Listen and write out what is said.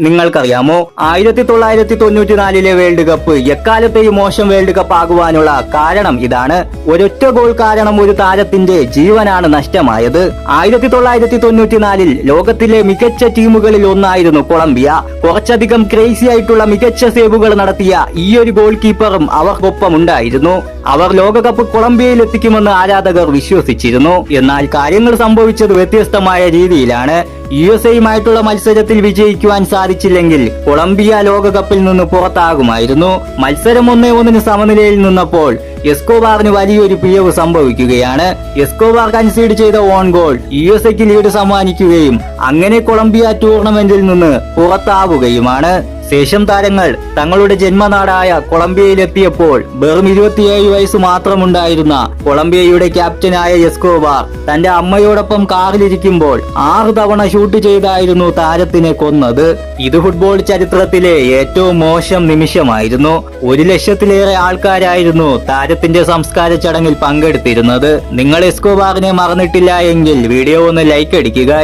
നിങ്ങൾക്കറിയാമോ? 1994 world cup എക്കാലത്തെയും മോശം വേൾഡ് കപ്പ് ആകുവാനുള്ള കാരണം ഇതാണ്. ഒരൊറ്റ ഗോൾ കാരണം ഒരു താരത്തിന്റെ ജീവനാണ് നഷ്ടമായത്. 1994 ലോകത്തിലെ മികച്ച ടീമുകളിൽ ഒന്നായിരുന്നു കൊളംബിയ. കുറച്ചധികം ക്രേസി ആയിട്ടുള്ള മികച്ച സേവുകൾ നടത്തിയ ഈ ഒരു ഗോൾ കീപ്പറും അവർക്കൊപ്പം ഉണ്ടായിരുന്നു. അവർ ലോകകപ്പ് കൊളംബിയയിൽ എത്തിക്കുമെന്ന് ആരാധകർ വിശ്വസിച്ചിരുന്നു. എന്നാൽ കാര്യങ്ങൾ സംഭവിച്ചത് വ്യത്യസ്തമായ രീതിയിലാണ്. USA-യുമായിട്ടുള്ള മത്സരത്തിൽ വിജയിക്കുവാൻ സാധിച്ചില്ലെങ്കിൽ കൊളംബിയ ലോകകപ്പിൽ നിന്ന് പുറത്താകുമായിരുന്നു. മത്സരം 1-1 സമനിലയിൽ നിന്നപ്പോൾ എസ്കോബാറിന് വലിയൊരു പിഴവ് സംഭവിക്കുകയാണ്. എസ്കോബാർ കൺസീഡ് ചെയ്ത ഓൺ ഗോൾ USA-ക്ക് ലീഡ് സമ്മാനിക്കുകയും അങ്ങനെ കൊളംബിയ ടൂർണമെന്റിൽ നിന്ന് പുറത്താവുകയുമാണ്. ശേഷം താരങ്ങൾ തങ്ങളുടെ ജന്മനാടായ കൊളംബിയയിലെത്തിയപ്പോൾ വെറും 27 വയസ്സ് മാത്രമുണ്ടായിരുന്ന കൊളംബിയയുടെ ക്യാപ്റ്റനായ എസ്കോബാർ തന്റെ അമ്മയോടൊപ്പം കാറിലിരിക്കുമ്പോൾ 6 തവണ ഷൂട്ട് ചെയ്തായിരുന്നു താരത്തിനെ കൊന്നത്. ഇത് ഫുട്ബോൾ ചരിത്രത്തിലെ ഏറ്റവും മോശം നിമിഷമായിരുന്നു. 1 ലക്ഷത്തിലേറെ ആൾക്കാരായിരുന്നു താരത്തിന്റെ സംസ്കാര ചടങ്ങിൽ പങ്കെടുത്തിരുന്നത്. നിങ്ങൾ എസ്കോബാറിനെ മറന്നിട്ടില്ല എങ്കിൽ വീഡിയോ ഒന്ന് ലൈക്ക് അടിക്കുക.